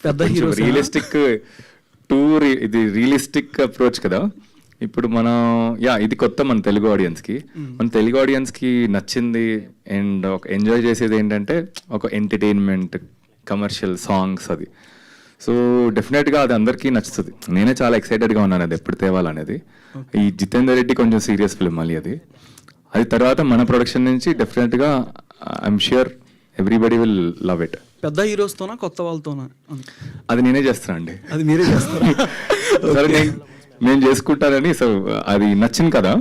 పెద్ద హీరో, రియలిస్టిక్ ఇది రియలిస్టిక్ అప్రోచ్ కదా. ఇప్పుడు మనం ఇది కొత్త మన తెలుగు ఆడియన్స్కి నచ్చింది అండ్ ఒక ఎంజాయ్ చేసేది ఏంటంటే ఒక ఎంటర్టైన్మెంట్, కమర్షియల్ సాంగ్స్ అది. సో డెఫినెట్గా అది అందరికీ నచ్చుతుంది. నేనే చాలా ఎక్సైటెడ్గా ఉన్నాను అది ఎప్పుడు తేవాలనేది. ఈ జితేందర్ రెడ్డి కొంచెం సీరియస్ ఫిల్మ్ మళ్ళీ అది తర్వాత మన ప్రొడక్షన్ నుంచి డెఫినెట్గా I'm sure everybody will love it. పెద్ద హీరోస్తోనా కొత్త వాళ్ళతోనా? అది నేనే చేస్తాను అండి. అది మీరే చేస్తారా? సరే, నేను చేసుకుంటానని. సో అది నచ్చింది కదా,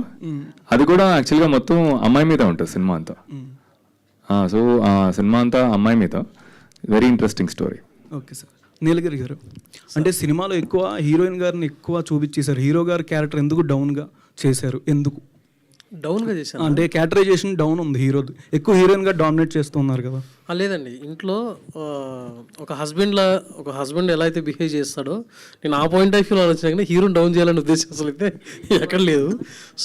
అది కూడా యాక్చువల్గా మొత్తం అమ్మాయి మీద ఉంటుంది సినిమా అంతా. సో ఆ సినిమా అంతా అమ్మాయి మీద, very interesting story. Okay sir, Neelagiri garu, అంటే సినిమాలో ఎక్కువ హీరోయిన్ గారిని ఎక్కువ చూపించేశారు, హీరో గారి క్యారెక్టర్ ఎందుకు డౌన్గా చేశారు? ఎందుకు డౌన్గా చేశాను అంటే క్యారెక్టరైజేషన్ డౌన్ ఉంది హీరోది, ఎక్కువ హీరోయిన్గా డామినేట్ చేస్తున్నారు కదా? లేదండి, ఇంట్లో ఒక హస్బెండ్ ఎలా అయితే బిహేవ్ చేస్తాడో నేను ఆ పాయింట్ ఆఫ్ వ్యూలో ఆలోచన కానీ హీరోని డౌన్ చేయాలనే ఉద్దేశం అసలు అయితే ఎక్కడ లేదు.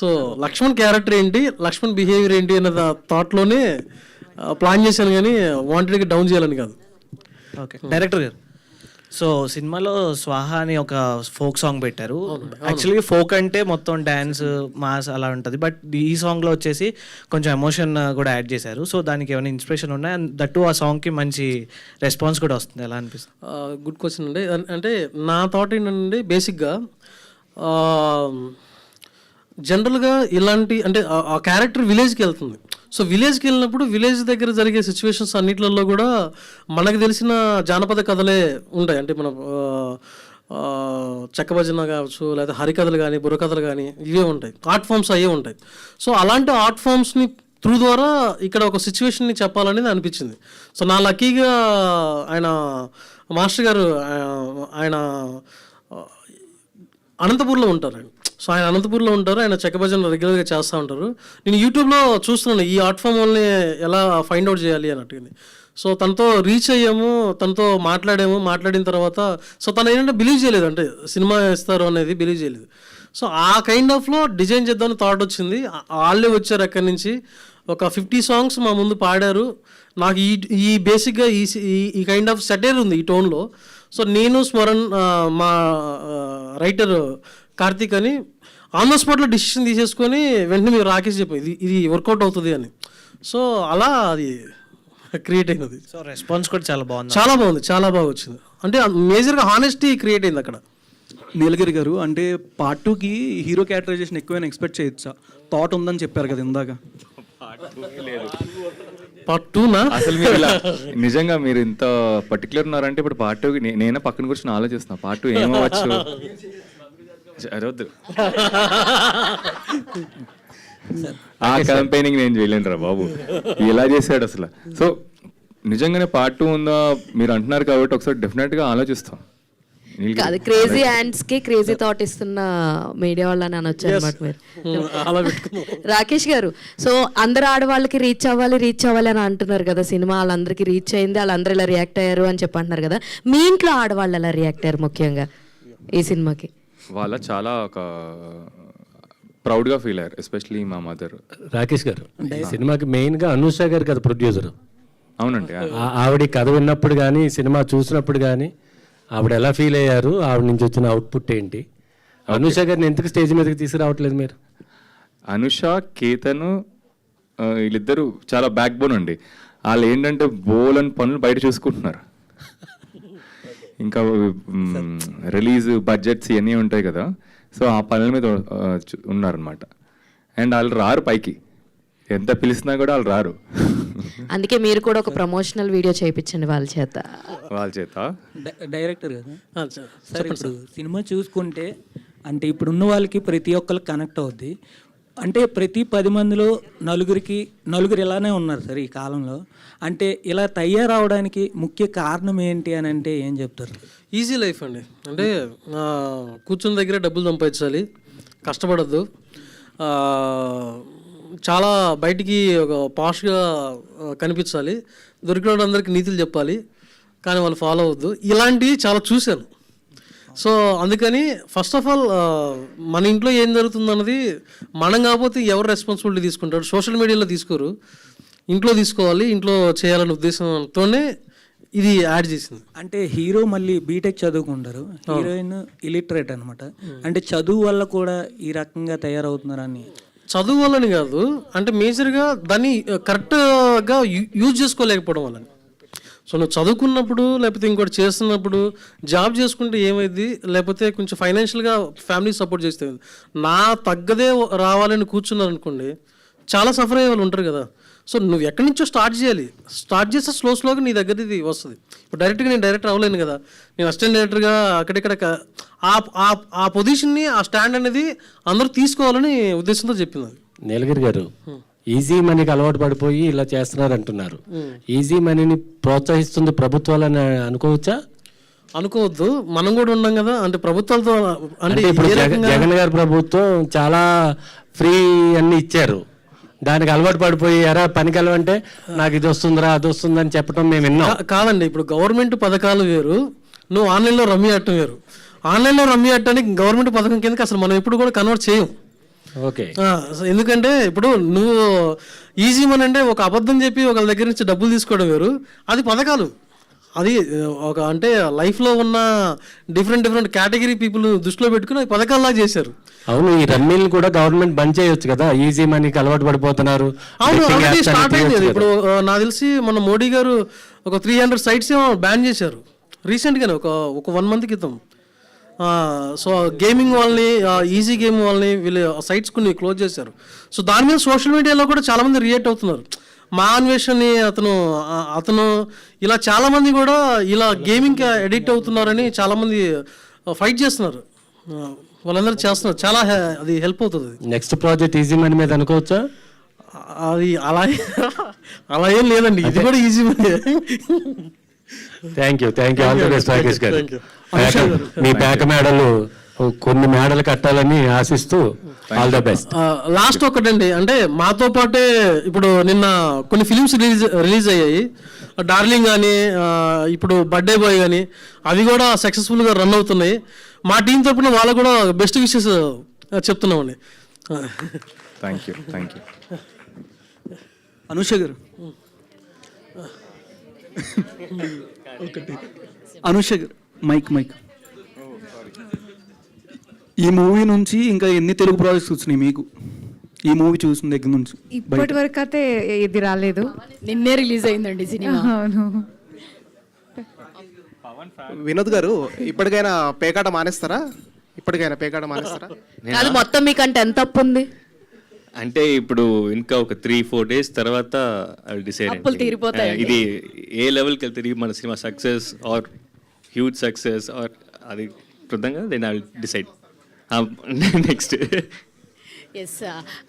సో లక్ష్మణ్ క్యారెక్టర్ ఏంటి, లక్ష్మణ్ బిహేవియర్ ఏంటి అనే థాట్లోనే ప్లాన్ చేశాను కానీ వాంటెడ్గా డౌన్ చేయాలని కాదు. ఓకే, డైరెక్టర్ గారు సో సినిమాలో స్వాహ అని ఒక ఫోక్ సాంగ్ పెట్టారు. యాక్చువల్గా ఫోక్ అంటే మొత్తం డ్యాన్స్ మాస్ అలా ఉంటుంది, బట్ ఈ సాంగ్లో వచ్చేసి కొంచెం ఎమోషన్ కూడా యాడ్ చేశారు. సో దానికి ఏమైనా ఇన్స్పిరేషన్ ఉన్నాయి, అండ్ దట్టు ఆ సాంగ్కి మంచి రెస్పాన్స్ కూడా వస్తుంది, ఎలా అనిపిస్తుంది? గుడ్ క్వశ్చన్ అండి. అంటే నా థాట్ ఏంటంటే బేసిక్గా జనరల్గా ఇలాంటి అంటే ఆ క్యారెక్టర్ విలేజ్కి వెళ్తుంది. సో విలేజ్కి వెళ్ళినప్పుడు విలేజ్ దగ్గర జరిగే సిచ్యువేషన్స్ అన్నిట్లలో కూడా మనకు తెలిసిన జానపద కథలే ఉంటాయి. అంటే మన చెక్క భజన కావచ్చు, లేదా హరికథలు కానీ బుర్రకథలు కానీ ఇవే ఉంటాయి, ఆర్ట్ ఫామ్స్ అయ్యే ఉంటాయి. సో అలాంటి ఆర్ట్ ఫామ్స్ని త్రూ ద్వారా ఇక్కడ ఒక సిచ్యువేషన్ని చెప్పాలనేది అనిపించింది. సో నా లక్కీగా ఆయన మాస్టర్ గారు ఆయన అనంతపూర్లో ఉంటారు. సో ఆయన అనంతపూర్లో ఉంటారు, ఆయన చెక్క భజన రెగ్యులర్గా చేస్తూ ఉంటారు. నేను యూట్యూబ్లో చూస్తున్నాను ఈ ఆర్ట్ ఫామ్ వాళ్ళని ఎలా ఫైండ్ అవుట్ చేయాలి అన్నట్టుగా. సో తనతో రీచ్ అయ్యాము, తనతో మాట్లాడిన తర్వాత సో తను ఏంటంటే బిలీవ్ చేయలేదు, అంటే సినిమా ఇస్తారు అనేది బిలీవ్ చేయలేదు. సో ఆ కైండ్ ఆఫ్లో డిజైన్ చేద్దామని థాట్ వచ్చింది. వాళ్ళే వచ్చారు అక్కడి నుంచి, ఒక 50 సాంగ్స్ మా ముందు పాడారు. నాకు ఈ బేసిక్గా ఈ కైండ్ ఆఫ్ సెటైర్ ఉంది ఈ టోన్లో. సో నేను స్మరణ్ మా రైటర్ కార్తీక్ అని ఆన్ ద స్పాట్లో డిసిషన్ తీసేసుకొని వెంటనే మీరు రాకేష్ చెప్పారు ఇది వర్కౌట్ అవుతుంది అని. సో అలా అది క్రియేట్ అయినది. సో రెస్పాన్స్ కూడా చాలా బాగుంది, చాలా బాగా వచ్చింది. అంటే మేజర్గా హానెస్టీ క్రియేట్ అయింది అక్కడ. నీలగిరి గారు, అంటే పార్ట్ 2కి హీరో క్యారెక్టరైజేషన్ ఎక్కువైనా ఎక్స్పెక్ట్ చేయొచ్చా? థాట్ ఉందని చెప్పారు కదా ఇందాక. పార్ట్ 2నా అసలు మీరు ఇలా నిజంగా మీరు ఇంత పర్టికులర్ ఉన్నారంటే ఇప్పుడు పార్ట్ 2కి నేనే పక్కన కూర్చొని ఆలోచిస్తున్నా పార్ట్ 2 ఏమవచ్చు. అరవద్దు, ఆ క్యాంపెయినింగ్ నేను చేయలేను రా బాబు, ఎలా చేశాడు అసలు. సో నిజంగానే పార్ట్ 2 ఉందా మీరు అంటున్నారు కాబట్టి ఒకసారి డెఫినెట్గా ఆలోచిస్తాం. కాదు, క్రేజీ హ్యాండ్స్ కి క్రేజీ థాట్ ఇస్తున్న మీడియా వాళ్ళని అనొచ్చు అనమాట మీరు. రాకేష్ గారు, సో అందరు ఆడవాళ్ళకి రీచ్ అవ్వాలి అని అంటున్నారు కదా, సినిమా వాళ్ళందరికీ రీచ్ అయింది, వాళ్ళందరూ ఇలా రియాక్ట్ అయ్యారు అని చెప్పి అంటున్నారు కదా, మీ ఇంట్లో ఆడవాళ్ళు ఎలా రియాక్ట్ అయ్యారు ముఖ్యంగా ఈ సినిమాకి? వాళ్ళ చాలా ఒక ప్రౌడ్గా ఫీల్ అయ్యారు, ఎస్పెషలీ మా మదర్. రాకేష్ గారు, సినిమాకి మెయిన్గా అనూష గారు కదా ప్రొడ్యూసర్. అవునండి. ఆవిడ కథ విన్నప్పుడు కానీ సినిమా చూసినప్పుడు కానీ ఆవిడ ఎలా ఫీల్ అయ్యారు, ఆవిడ నుంచి వచ్చిన అవుట్పుట్ ఏంటి? అనూష గారిని ఎందుకు స్టేజ్ మీదకి తీసుకురావట్లేదు మీరు? అనుష, కేతను వీళ్ళిద్దరూ చాలా బ్యాక్ బోన్ అండి. వాళ్ళు ఏంటంటే బోలని పనులు బయట చూసుకుంటున్నారు. ఇంకా రిలీజ్ బడ్జెట్స్ ఇవన్నీ ఉంటాయి కదా, సో ఆ పనుల మీద ఉన్నారనమాట. అండ్ వాళ్ళు రారు పైకి, ఎంత పిలిచినా కూడా వాళ్ళు రారు. అందుకే మీరు కూడా ఒక ప్రమోషనల్ వీడియో చేయించండి వాళ్ళ చేత. డైరెక్టర్ కదా సార్, ఇప్పుడు సినిమా చూసుకుంటే అంటే ఇప్పుడు ఉన్న వాళ్ళకి ప్రతి ఒక్కరికి కనెక్ట్ అవుద్ది. అంటే ప్రతి 10 మందిలో నలుగురు ఇలానే ఉన్నారు సార్ ఈ కాలంలో. అంటే ఇలా తయారవడానికి ముఖ్య కారణం ఏంటి అని అంటే ఏం చెప్తారు? ఈజీ లైఫ్ అండి. అంటే కూర్చున్న దగ్గర డబ్బులు సంపాదించాలి, కష్టపడద్దు, చాలా బయటికి ఒక పాష్గా కనిపించాలి, దొరికిన వాళ్ళందరికీ నీతులు చెప్పాలి కానీ వాళ్ళు ఫాలో అవ్వద్దు, ఇలాంటివి చాలా చూశాను. సో అందుకని ఫస్ట్ ఆఫ్ ఆల్ మన ఇంట్లో ఏం జరుగుతుంది అన్నది మనం కాకపోతే ఎవరు రెస్పాన్సిబిలిటీ తీసుకుంటారు? సోషల్ మీడియాలో తీసుకోరు, ఇంట్లో తీసుకోవాలి, ఇంట్లో చేయాలనే ఉద్దేశంతోనే ఇది యాడ్ చేసింది. అంటే హీరో మళ్ళీ బీటెక్ చదువుకుంటారు, హీరోయిన్ ఇలిటరేట్ అనమాట. అంటే చదువు వల్ల కూడా ఈ రకంగా తయారవుతున్నారని? చదువు వల్లని కాదు, అంటే మేజర్గా దాన్ని కరెక్ట్గా యూజ్ చేసుకోలేకపోవడం వల్లని. సో నువ్వు చదువుకున్నప్పుడు లేకపోతే ఇంకోటి చేస్తున్నప్పుడు జాబ్ చేసుకుంటే ఏమైంది, లేకపోతే కొంచెం ఫైనాన్షియల్గా ఫ్యామిలీ సపోర్ట్ చేస్తే నా తగ్గదే రావాలని కూర్చున్నారు అనుకోండి, చాలా సఫర్ అయ్యే వాళ్ళు ఉంటారు కదా. సో నువ్వు ఎక్కడి నుంచో స్టార్ట్ చేయాలి, స్టార్ట్ చేస్తే స్లోగా నీ దగ్గర ఇది వస్తుంది. ఇప్పుడు డైరెక్ట్గా నేను డైరెక్టర్ అవ్వలేను కదా, నేను అసిస్టెంట్ డైరెక్టర్గా అక్కడిక్కడ ఆ పొజిషన్ని, ఆ స్టాండ్ అనేది అందరూ తీసుకోవాలని ఉద్దేశంతో చెప్పింది. నీలగిరి గారు, ఈజీ మనీకి అలవాటు పడిపోయి ఇలా చేస్తున్నారు అంటున్నారు. ఈజీ మనీని ప్రోత్సహిస్తుంది ప్రభుత్వాలని అనుకోవచ్చా? అనుకోవద్దు, మనం కూడా ఉన్నాం కదా. అంటే ప్రభుత్వాలతో అంటే ఇప్పుడు జగన్ గారి ప్రభుత్వం చాలా ఫ్రీ అన్ని ఇచ్చారు, దానికి అలవాటు పడిపోయి ఎరా పనికి వెళ్ళమంటే నాకు ఇది వస్తుందిరా అది వస్తుందని చెప్పడం మేము విన్నాం. కాదండి, ఇప్పుడు గవర్నమెంట్ పథకాలు వేరు, నువ్వు ఆన్లైన్లో రమ్మీ ఆడటం వేరు. ఆన్లైన్లో రమ్మీ ఆడటానికి గవర్నమెంట్ పథకం కిందకి అసలు మనం ఎప్పుడు కూడా కన్వర్ట్ చేయం. ఓకే, ఎందుకంటే ఇప్పుడు నువ్వు ఈజీ మనీ అంటే ఒక అబద్ధం చెప్పి ఒకళ్ళ దగ్గర నుంచి డబ్బులు తీసుకోవడం వేరు, అది పథకాలు. అది ఒక అంటే లైఫ్లో ఉన్న డిఫరెంట్ కేటగిరీ పీపుల్ దృష్టిలో పెట్టుకుని పథకాల్లా చేశారు. అవును, ఈ రమ్మీలు కూడా గవర్నమెంట్ బంద్ చేయొచ్చు కదా, ఈజీ మనీకి అలవాటు పడిపోతున్నారు. అవును, ఆల్రెడీ స్టార్ట్ అయింది అది. ఇప్పుడు నాకు తెలిసి మన మోడీ గారు ఒక 300 సైట్స్ ఏమో బ్యాన్ చేశారు రీసెంట్గానే, ఒక 1 month క్రితం. సో గేమింగ్ వాళ్ళని, ఈజీ గేమ్ వాళ్ళని వీళ్ళు సైట్స్ కొన్ని క్లోజ్ చేశారు. సో దాని మీద సోషల్ మీడియాలో కూడా చాలామంది రియాక్ట్ అవుతున్నారు. మా అన్వేషణని అతను ఇలా చాలామంది కూడా ఇలా గేమింగ్కి అడిక్ట్ అవుతున్నారని చాలామంది ఫైట్ చేస్తున్నారు. వాళ్ళందరూ చేస్తున్నారు, చాలా అది హెల్ప్ అవుతుంది. నెక్స్ట్ ప్రాజెక్ట్ ఈజీ మనీ మీద అనుకోవచ్చా? అది అలా ఏం లేదండి, ఇది కూడా easy money. Thank you all the best Rakesh గారు. మీ పేక మేడలు కొన్ని మేడలు కట్టాలని ఆశిస్తూ ఆల్ ద బెస్ట్. లాస్ట్ ఒకటండి, అంటే మాతో పాటే ఇప్పుడు నిన్న కొన్ని ఫిలిమ్స్ రిలీజ్ అయ్యాయి, డార్లింగ్ కానీ ఇప్పుడు బర్త్డే బాయ్ కానీ, అవి కూడా సక్సెస్ఫుల్గా రన్ అవుతున్నాయి. మా టీం తరపున వాళ్ళకు కూడా బెస్ట్ విషెస్ చెప్తున్నామండి. Thank you. అనుష గారు, అనుష గారు మైక్. ఈ మూవీ నుంచి ఇంకా ఎన్ని తెలుగు ప్రాజెక్ట్స్ వచ్చినాయి మీకు ఈ మూవీ చూసిన దగ్గర నుంచి? ఇప్పటి వరకు అయితే ఇది రాలేదు. నిన్నే రిలీజ్ అయిందండి సినిమా. అవును. వినోద్ గారు, ఇప్పటికైనా పేకాట మానేస్తారా? అది మొత్తం మీకంటే ఎంత తప్పు ఉంది? అంటే ఇప్పుడు ఇంకా ఒక 3-4 days తర్వాత డిసైడ్ అప్పులు తీరిపోతాయి. ఇది ఏ లెవెల్కి వెళ్తుంది మన cinema, success or huge success or అది వృద్ధంగా, then I will decide next. Yes,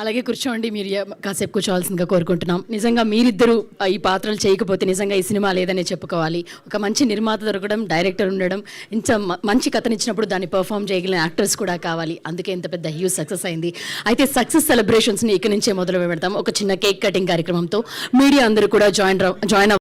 అలాగే కూర్చోండి, మీరు కాసేపు కూర్చోవాల్సిందిగా కోరుకుంటున్నాం. నిజంగా మీరిద్దరూ ఈ పాత్రలు చేయకపోతే నిజంగా ఈ సినిమా లేదనే చెప్పుకోవాలి. ఒక మంచి నిర్మాత దొరకడం, డైరెక్టర్ ఉండడం, ఇంత మంచి కథనిచ్చినప్పుడు దాన్ని పర్ఫామ్ చేయగలిగిన యాక్టర్స్ కూడా కావాలి. అందుకే ఇంత పెద్ద హ్యూజ్ సక్సెస్ అయింది. అయితే సక్సెస్ సెలబ్రేషన్స్ని ఇక్కడి నుంచే మొదలు పెడతాం ఒక చిన్న కేక్ కటింగ్ కార్యక్రమంతో. మీడియా అందరూ కూడా జాయిన్